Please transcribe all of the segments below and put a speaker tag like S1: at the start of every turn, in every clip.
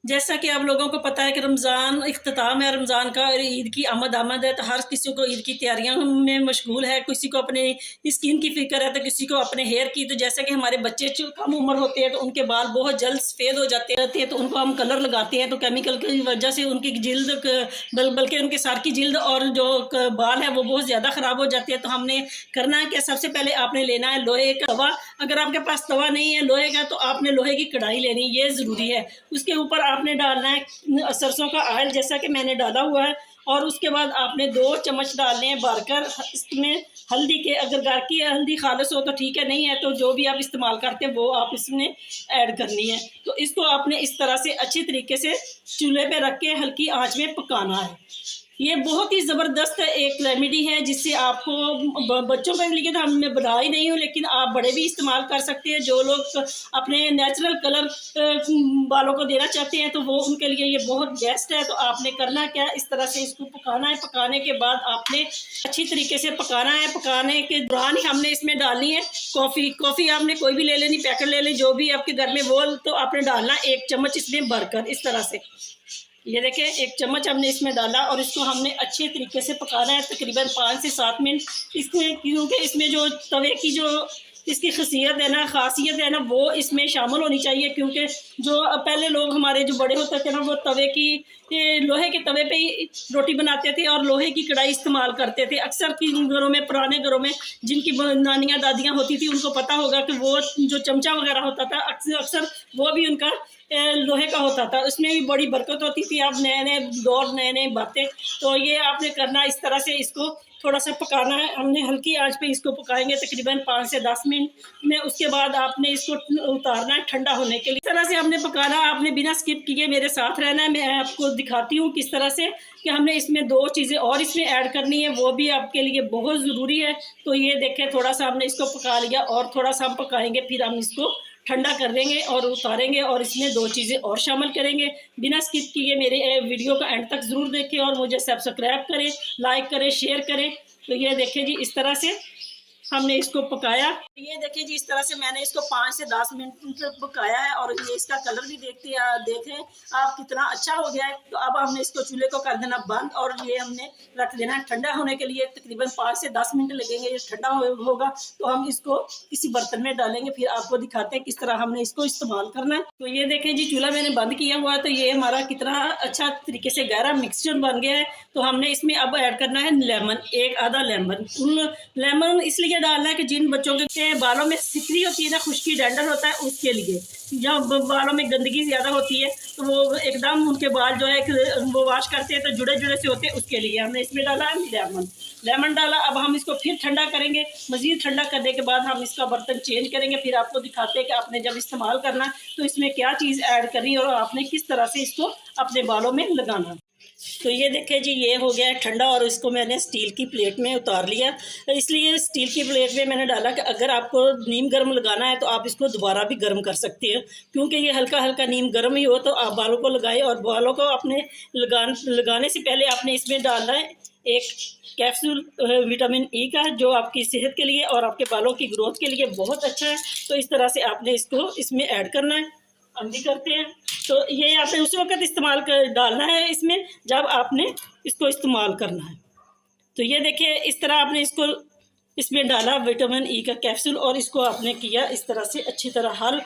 S1: जैसा कि आप लोगों को पता है कि रमज़ान इख्तिताम है रमज़ान का और ईद की आमद है, तो हर किसी को ईद की तैयारियों में मशगूल है। किसी को अपने स्किन की फ़िक्र है, तो किसी को अपने हेयर की। तो जैसा कि हमारे बच्चे जो कम उम्र होते हैं तो उनके बाल बहुत जल्द सफ़ेद हो जाते रहते हैं, तो उनको हम कलर लगाते हैं, तो केमिकल की वजह से उनकी जिल्द बल्कि उनके सर की जिल्द और जो बाल है वो बहुत ज़्यादा ख़राब हो जाते हैं। तो हमने करना है कि सबसे पहले आपने लेना है लोहे का तवा। अगर आपके पास तवा नहीं है लोहे का, तो आपने लोहे की कढ़ाई लेनी, ये ज़रूरी है। उसके ऊपर आपने डालना है सरसों का ऑयल, जैसा कि मैंने डाला हुआ है। और उसके बाद आपने 2 चम्मच डालने हैं भरकर इसमें हल्दी के। अगर घर की हल्दी खालिस हो तो ठीक है, नहीं है तो जो भी आप इस्तेमाल करते हैं वो आप इसमें ऐड करनी है। तो इसको आपने इस तरह से अच्छी तरीके से चूल्हे पे रख के हल्की आंच में पकाना है। ये बहुत ही ज़बरदस्त एक रेमेडी है, जिससे आपको बच्चों के लिए तो हम मैं बता ही नहीं हूँ, लेकिन आप बड़े भी इस्तेमाल कर सकते हैं। जो लोग अपने नेचुरल कलर बालों को देना चाहते हैं तो वो उनके लिए ये बहुत बेस्ट है। तो आपने करना क्या, इस तरह से इसको पकाना है। पकाने के बाद आपने अच्छी तरीके से पकाना है। पकाने के दौरान ही हमने इसमें डालनी है कॉफ़ी आपने कोई भी ले लेनी, पैकेट ले लें, जो भी आपके घर में वो, तो आपने डालना 1 चम्मच इसमें भरकर इस तरह से। ये देखिए 1 चम्मच हमने इसमें डाला और इसको हमने अच्छे तरीके से पकाना है तकरीबन 5 से 7 मिनट। इसमें क्योंकि इसमें जो तवे की जो इसकी खासियत है ना वो इसमें शामिल होनी चाहिए। क्योंकि जो पहले लोग हमारे जो बड़े होते थे ना, वो तवे की लोहे के तवे पे ही रोटी बनाते थे और लोहे की कढ़ाई इस्तेमाल करते थे। अक्सर की घरों में, पुराने घरों में जिनकी नानियाँ दादियाँ होती थी, उनको पता होगा कि वो जो चमचा वगैरह होता था अक्सर वो भी उनका लोहे का होता था। उसमें भी बड़ी बरकत होती थी। अब नए नए दौर, नए नए बातें। तो ये आपने करना इस तरह से, इसको थोड़ा सा पकाना है। हमने हल्की आंच पे इसको पकाएंगे तकरीबन 5 से 10 मिनट में। उसके बाद आपने इसको उतारना है ठंडा होने के लिए। इस तरह से हमने पकाना, आपने बिना स्किप किए मेरे साथ रहना है। मैं आपको दिखाती हूँ किस तरह से कि हमने इसमें 2 चीज़ें और इसमें ऐड करनी है, वो भी आपके लिए बहुत ज़रूरी है। तो ये देखें, थोड़ा सा हमने इसको पका लिया और थोड़ा सा हम पकाएंगे, फिर हम इसको ठंडा कर देंगे और उतारेंगे और इसमें 2 चीज़ें और शामिल करेंगे। बिना स्किप किए मेरे वीडियो का एंड तक ज़रूर देखें और मुझे सब्सक्राइब करें, लाइक करें, शेयर करें। तो ये देखें जी, इस तरह से हमने इसको पकाया। ये देखिए जी, इस तरह से मैंने इसको 5 से 10 मिनट तक पकाया है और ये इसका कलर भी देखें आप कितना अच्छा हो गया है। तो अब हमने इसको चूल्हे को कर देना बंद और ये हमने रख देना ठंडा होने के लिए। तकरीबन 5 से 10 मिनट लगेंगे, ये ठंडा होगा तो हम इसको किसी बर्तन में डालेंगे। फिर आपको दिखाते हैं किस तरह हमने इसको इस्तेमाल करना है। तो ये देखें जी, चूल्हा मैंने बंद किया हुआ है। तो ये हमारा कितना अच्छा तरीके से गहरा मिक्सचर बन गया है। तो हमने इसमें अब ऐड करना है लेमन, एक आधा लेमन। लेमन इसलिए डालना है कि जिन बच्चों के बालों में सिकरी होती है ना, खुश्की डंडल होता है, उसके लिए। जब बालों में गंदगी ज़्यादा होती है तो वो एकदम उनके बाल जो है वो वॉश करते हैं तो जुड़े जुड़े से होते हैं, उसके लिए हमने इसमें डाला है लेमन डाला। अब हम इसको फिर ठंडा करेंगे। मज़ीद ठंडा करने के बाद हम इसका बर्तन चेंज करेंगे। फिर आपको दिखाते हैं कि आपने जब इस्तेमाल करना तो इसमें क्या चीज़ ऐड करनी है और आपने किस तरह से इसको अपने बालों में लगाना। तो ये देखें जी, ये हो गया है ठंडा और इसको मैंने स्टील की प्लेट में उतार लिया। इसलिए स्टील की प्लेट में मैंने डाला कि अगर आपको नीम गर्म लगाना है तो आप इसको दोबारा भी गर्म कर सकते हैं। क्योंकि ये हल्का हल्का नीम गर्म ही हो तो आप बालों को लगाएं। और बालों को अपने लगाने से पहले आपने इसमें डालना है 1 कैप्सूल विटामिन ई का, जो आपकी सेहत के लिए और आपके बालों की ग्रोथ के लिए बहुत अच्छा है। तो इस तरह से आपने इसको इसमें ऐड करना है। हम भी करते हैं। तो ये आपने उस वक्त इस्तेमाल कर डालना है इसमें जब आपने इसको इस्तेमाल करना है। तो ये देखिए, इस तरह आपने इसको इसमें डाला विटामिन ई का कैप्सूल और इसको आपने किया इस तरह से अच्छी तरह हल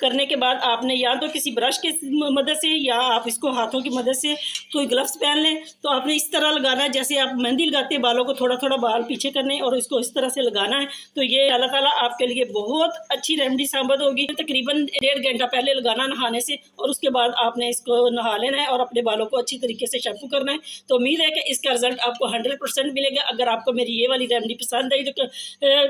S1: करने के बाद आपने या तो किसी ब्रश की मदद से या आप इसको हाथों की मदद से कोई ग्लव्स पहन लें। तो आपने इस तरह लगाना है जैसे आप मेहंदी लगाते हैं, बालों को थोड़ा थोड़ा बाल पीछे करने और इसको इस तरह से लगाना है। तो ये अल्लाह ताला आपके लिए बहुत अच्छी रेमेडी साबित होगी। तकरीबन 1.5 घंटा पहले लगाना नहाने से और उसके बाद आपने इसको नहा लेना है और अपने बालों को अच्छी तरीके से शैम्पू करना है। तो उम्मीद है कि इसका रिजल्ट आपको 100% मिलेगा। अगर आपको मेरी ये वाली रेमेडी पसंद आई तो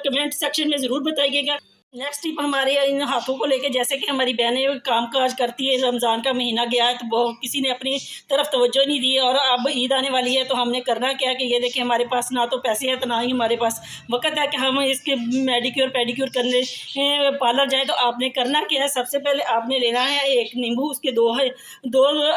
S1: कमेंट सेक्शन में ज़रूर बताइएगा। नेक्स्ट टिप हमारे इन हाथों को लेके, जैसे कि हमारी बहनें काम काज करती है, रमज़ान का महीना गया है तो वो किसी ने अपनी तरफ तवज्जो नहीं दी है और अब ईद आने वाली है। तो हमने करना क्या है कि ये देखिए, हमारे पास ना तो पैसे हैं तो ना ही हमारे पास वक्त है कि हम इसके मेडिक्योर पेडिक्योर करने पार्लर जाए। तो आपने करना क्या है, सबसे पहले आपने लेना है 1 नींबू, उसके 2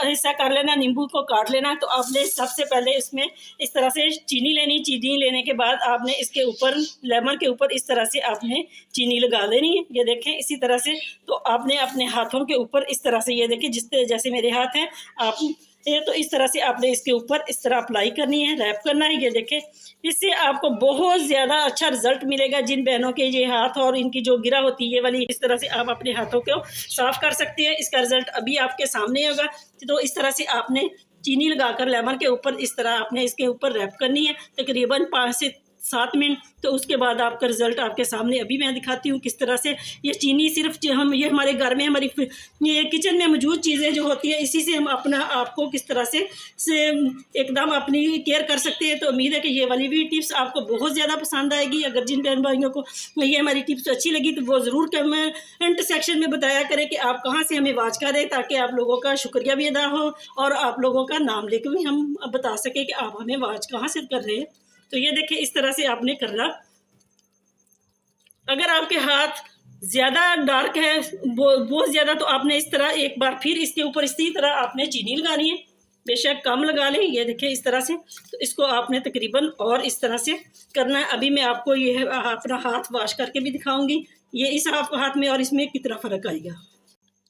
S1: हिस्सा कर लेना, नींबू को काट लेना। तो आपने सबसे पहले इसमें इस तरह से चीनी लेनी। चीनी लेने के बाद आपने इसके ऊपर, लेमन के ऊपर इस तरह से आपने चीनी लगा डाल देनी है। ये देखें इसी तरह से। तो आपने अपने हाथों के ऊपर इस तरह से, ये देखें जैसे मेरे हाथ हैं, आप ये तो इस तरह से आपने इसके ऊपर इस तरह अप्लाई करनी है, रैप करना है। ये देखें, इससे आपको बहुत ज़्यादा अच्छा रिजल्ट मिलेगा। जिन बहनों के ये हाथ और इनकी जो गिरा होती है ये वाली, इस तरह से आप अपने हाथों को साफ कर सकते हैं। इसका रिजल्ट अभी आपके सामने होगा। तो इस तरह से आपने चीनी लगाकर लेमन के ऊपर इस तरह आपने इसके ऊपर रैप करनी है तकरीबन 5 से 7 मिनट। तो उसके बाद आपका रिजल्ट आपके सामने अभी मैं दिखाती हूँ किस तरह से। ये चीनी सिर्फ ये हमारे घर में, हमारी ये किचन में मौजूद चीज़ें जो होती है, इसी से हम अपना आपको किस तरह से एकदम अपनी केयर कर सकते हैं। तो उम्मीद है कि ये वाली भी टिप्स आपको बहुत ज़्यादा पसंद आएगी। अगर जिन बहन भाइयों को ये हमारी टिप्स अच्छी लगी तो वो ज़रूर कमेंट सेक्शन में बताया करें कि आप कहाँ से हमें वॉच कर रहे हैं, ताकि आप लोगों का शुक्रिया भी अदा हो और आप लोगों का नाम लेकर भी हम बता सकें कि आप हमें वॉच कहाँ से कर रहे हैं। तो ये देखिए इस तरह से आपने करना। अगर आपके हाथ ज़्यादा डार्क है, बहुत ज़्यादा, तो आपने इस तरह एक बार फिर इसके ऊपर इसी तरह आपने चीनी लगानी है। बेशक कम लगा लें। ये देखिए इस तरह से। तो इसको आपने तकरीबन और इस तरह से करना है। अभी मैं आपको ये अपना हाथ वॉश करके भी दिखाऊंगी, ये इस हाथ में और इसमें कितना फ़र्क आएगा।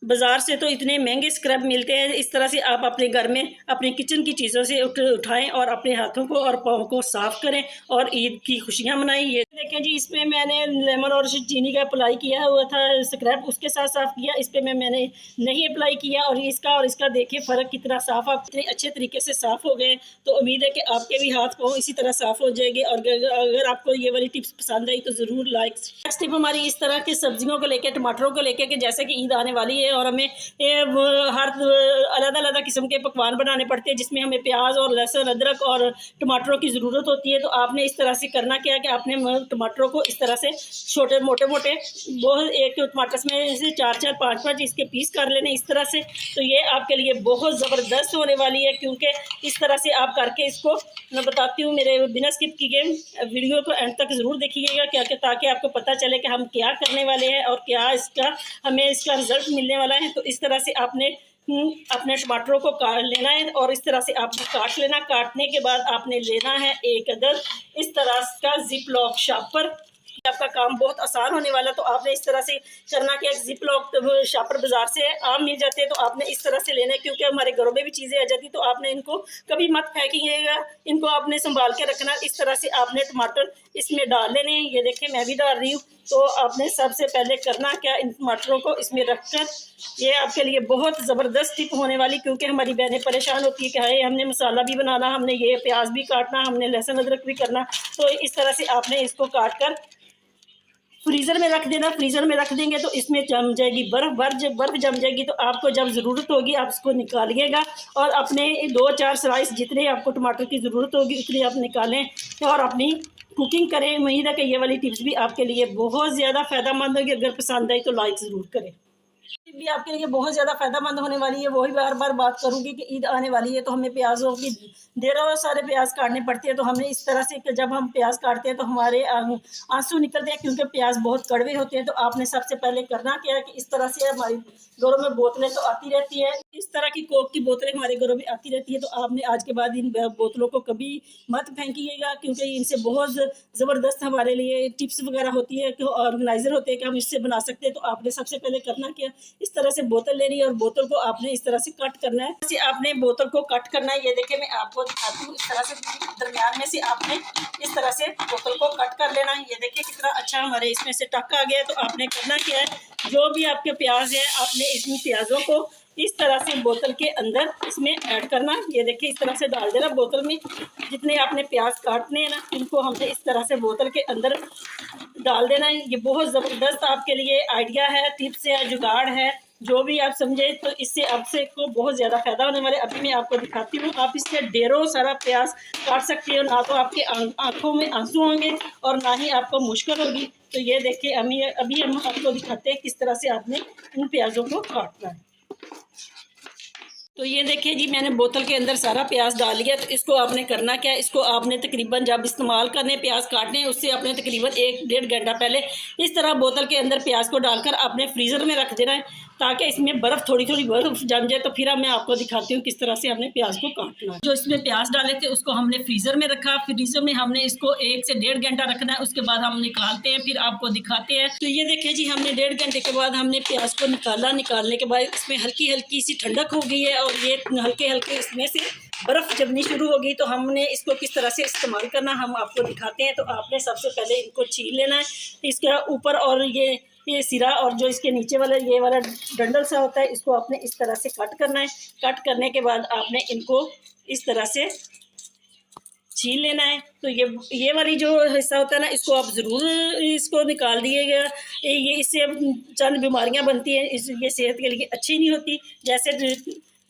S1: बाज़ार से तो इतने महंगे स्क्रब मिलते हैं। इस तरह से आप अपने घर में अपने किचन की चीज़ों से उठाएं और अपने हाथों को और पाँव को साफ़ करें और ईद की खुशियां मनाएं। ये देखें जी, इसमें मैंने लेमन और चीनी का अप्लाई किया हुआ था स्क्रब, उसके साथ साफ़ किया। इस पर मैंने नहीं अप्लाई किया और इसका देखिए फ़र्क कितना साफ़, आप इतने अच्छे तरीके से साफ़ हो गए। तो उम्मीद है कि आपके भी हाथ पाँव इसी तरह साफ़ हो जाएंगे। और अगर आपको ये वाली टिप्स पसंद आई तो ज़रूर लाइक। नेक्स्ट टिप हमारी इस तरह के सब्जियों को लेकर, टमाटरों को लेकर, कि जैसे कि ईद आने वाली है और हमें हर अलग-अलग किस्म के पकवान बनाने पड़ते हैं, जिसमें हमें प्याज और लहसुन, अदरक और टमाटरों की ज़रूरत होती है। तो आपने इस तरह से करना क्या है कि आपने टमाटरों को इस तरह से छोटे मोटे बहुत, एक टमाटर में से 4-4 5-5 इसके पीस कर लेने इस तरह से। तो ये आपके लिए बहुत ज़बरदस्त होने वाली है, क्योंकि इस तरह से आप करके इसको मैं बताती हूँ। मेरे बिना स्किप किए वीडियो को एंड तक ज़रूर देखिएगा, क्या ताकि आपको पता चले कि हम क्या करने वाले हैं और क्या हमें इसका रिजल्ट मिलने वाला है। तो इस तरह से आपने अपने टमाटरों को काट लेना है और इस तरह से आपने काट लेना। काटने के बाद आपने लेना है एक अदद इस तरह का जिप लॉक शापर। आपका काम बहुत आसान होने वाला। तो आपने इस तरह से करना कि एक जिप लॉक शापर बाजार से आम मिल जाते हैं, तो आपने इस तरह से लेना है, क्योंकि हमारे घरों में भी चीज़ें आ जाती। तो आपने इनको कभी मत फेंकिएगा, इनको आपने संभाल के रखना। इस तरह से आपने टमाटर इसमें डाल लेने हैं। ये देखें मैं भी डाल रही हूँ। तो आपने सबसे पहले करना क्या, इन टमाटरों को इसमें रखकर, ये आपके लिए बहुत ज़बरदस्त टिप होने वाली, क्योंकि हमारी बहनें परेशान होती है कि हाय हमने मसाला भी बनाना, हमने ये प्याज भी काटना, हमने लहसुन अदरक भी करना। तो इस तरह से आपने इसको काट कर फ्रीज़र में रख देना। फ्रीज़र में रख देंगे तो इसमें जम जाएगी बर्फ़ जम जाएगी। तो आपको जब ज़रूरत होगी आप इसको निकालिएगा और अपने 2-4 स्लाइस जितने आपको टमाटर की ज़रूरत होगी उतने आप निकालें और अपनी कुकिंग करें। उम्मीद है कि ये वाली टिप्स भी आपके लिए बहुत ज़्यादा फ़ायदेमंद होगी। अगर पसंद आई तो लाइक ज़रूर करें। भी आपके लिए बहुत ज़्यादा फ़ायदेमंद होने वाली है। वही बार बार बात करूँगी कि ईद आने वाली है, तो हमें प्याज़ों की ढेरों सारे प्याज काटने पड़ते हैं। तो हमें इस तरह से जब हम प्याज काटते हैं तो हमारे आंसू निकलते हैं, क्योंकि प्याज बहुत कड़वे होते हैं। तो आपने सबसे पहले करना क्या है कि इस तरह से हमारी घरों में बोतलें तो आती रहती है, इस तरह की कोक की बोतलें हमारे घरों में आती रहती है। तो आपने आज के बाद इन बोतलों को कभी मत फेंकिएगा, क्योंकि इनसे बहुत ज़बरदस्त हमारे लिए टिप्स वगैरह होती है, ऑर्गेनाइज़र होते हैं कि हम इससे बना सकते हैं। तो आपने सबसे पहले करना क्या, इस तरह से बोतल लेनी है और बोतल को आपने इस तरह से कट करना है। इसे आपने बोतल को कट करना है। ये देखिए मैं आपको दिखाती हूँ। इस तरह से दरमियान में से आपने इस तरह से बोतल को कट कर लेना है। ये देखिए कितना अच्छा हमारे इसमें से टक आ गया है। तो आपने करना क्या है, जो भी आपके प्याज है आपने इन प्याज़ों को इस तरह से बोतल के अंदर इसमें ऐड करना। ये देखिए इस तरह से डाल देना बोतल में। जितने आपने प्याज काटने हैं ना, इनको हमने इस तरह से बोतल के अंदर डाल देना है। ये बहुत ज़बरदस्त आपके लिए आइडिया है, टिप्स है, जुगाड़ है, जो भी आप समझे। तो इससे आपसे को बहुत ज़्यादा फ़ायदा होने वाले। अभी मैं आपको दिखाती हूँ। आप इससे ढेरों सारा प्याज काट सकते हो। ना तो आपके आँखों में आंसू होंगे और ना ही आपको मुश्किल होगी। तो ये देखिए अभी हम आपको दिखाते हैं किस तरह से आपने इन प्याज़ों को काटना है। तो ये देखिए जी, मैंने बोतल के अंदर सारा प्याज डाल लिया। तो इसको आपने करना क्या है, इसको आपने तकरीबन जब इस्तेमाल करने प्याज काटने हैं उससे आपने तकरीबन 1-1.5 घंटा पहले इस तरह बोतल के अंदर प्याज को डालकर आपने फ्रीज़र में रख देना है। ताकि इसमें बर्फ़ थोड़ी थोड़ी बर्फ़ जम जाए। तो फिर अब मैं आपको दिखाती हूँ किस तरह से हमने प्याज को काटना है। जो इसमें प्याज डाले थे उसको हमने फ्रीज़र में रखा, फ्रीज़र में हमने इसको 1 से 1.5 घंटा रखना है। उसके बाद हम निकालते हैं, फिर आपको दिखाते हैं। तो ये देखिए जी, हमने 1.5 घंटे के बाद हमने प्याज को निकाला। निकालने के बाद इसमें हल्की हल्की सी ठंडक हो गई है और ये हल्के हल्के इसमें से बर्फ़ जमनी शुरू हो गई। तो हमने इसको किस तरह से इस्तेमाल करना हम आपको दिखाते हैं। तो आपने सबसे पहले इनको छील लेना है, इसके ऊपर और ये सिरा और जो इसके नीचे वाला ये वाला डंडल सा होता है, इसको आपने इस तरह से कट करना है। कट करने के बाद आपने इनको इस तरह से छील लेना है। तो ये वाली जो हिस्सा होता है ना, इसको आप ज़रूर इसको निकाल दिएगा। ये इससे चंद बीमारियां बनती हैं, ये सेहत के लिए अच्छी नहीं होती। जैसे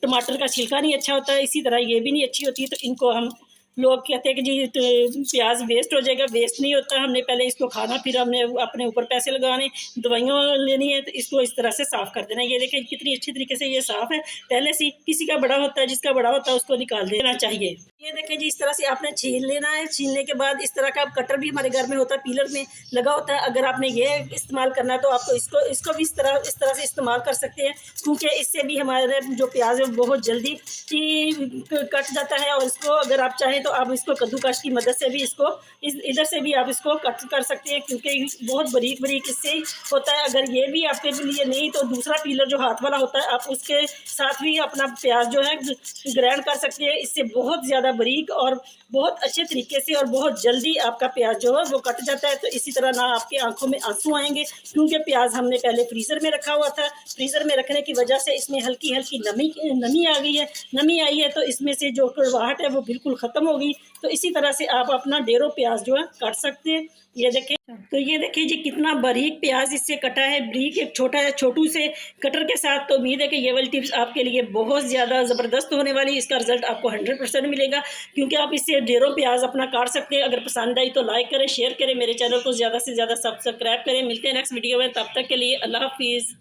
S1: टमाटर का छिलका नहीं अच्छा होता है, इसी तरह ये भी नहीं अच्छी होती। तो इनको हम लोग कहते हैं कि जी तो प्याज वेस्ट हो जाएगा, वेस्ट नहीं होता। हमने पहले इसको खाना, फिर हमने अपने ऊपर पैसे लगाने, दवाइयाँ लेनी है। तो इसको इस तरह से साफ़ कर देना। ये देखें कितनी अच्छी तरीके से ये साफ़ है पहले से। किसी का बड़ा होता है, जिसका बड़ा होता है उसको निकाल देना चाहिए। ये देखें जी, इस तरह से आपने छील लेना है। छीलने के बाद इस तरह का कटर भी हमारे घर में होता है, पीलर में लगा होता है। अगर आपने ये इस्तेमाल करना है तो आपको इसको भी इस तरह से इस्तेमाल कर सकते हैं, क्योंकि इससे भी हमारे जो प्याज है बहुत जल्दी कट जाता है। और इसको अगर आप चाहें तो आप इसको कद्दूकस की मदद से भी इसको इधर से भी आप इसको कट कर सकते हैं, क्योंकि बहुत बारीक बारीक इससे होता है। अगर ये भी आपके लिए नहीं तो दूसरा पीलर जो हाथ वाला होता है, आप उसके साथ भी अपना प्याज जो है ग्राइंड कर सकते हैं। इससे बहुत ज़्यादा बारीक और बहुत अच्छे तरीके से और बहुत जल्दी आपका प्याज जो है वो कट जाता है। तो इसी तरह ना आपकी आंखों में आंसू आएंगे, क्योंकि प्याज हमने पहले फ्रीज़र में रखा हुआ था। फ्रीज़र में रखने की वजह से इसमें हल्की हल्की नमी आ गई है। नमी आई है तो इसमें से जो कड़वाहट है वो बिल्कुल ख़त्म होगी। तो इसी तरह से आप अपना ढेरों प्याज जो है काट सकते हैं। ये देखें, तो ये देखिए जी कितना बारीक प्याज इससे कटा है, बारीक एक छोटू से कटर के साथ। तो उम्मीद है कि ये वाली टिप्स आपके लिए बहुत ज़्यादा ज़बरदस्त होने वाली। इसका रिजल्ट आपको 100% मिलेगा, क्योंकि आप इससे ढेरों प्याज अपना काट सकते हैं। अगर पसंद आई तो लाइक करें, शेयर करें, मेरे चैनल को ज़्यादा से ज़्यादा सब्सक्राइब करें। मिलते हैं नेक्स्ट वीडियो में, तब तक के लिए अल्लाह हाफिज़।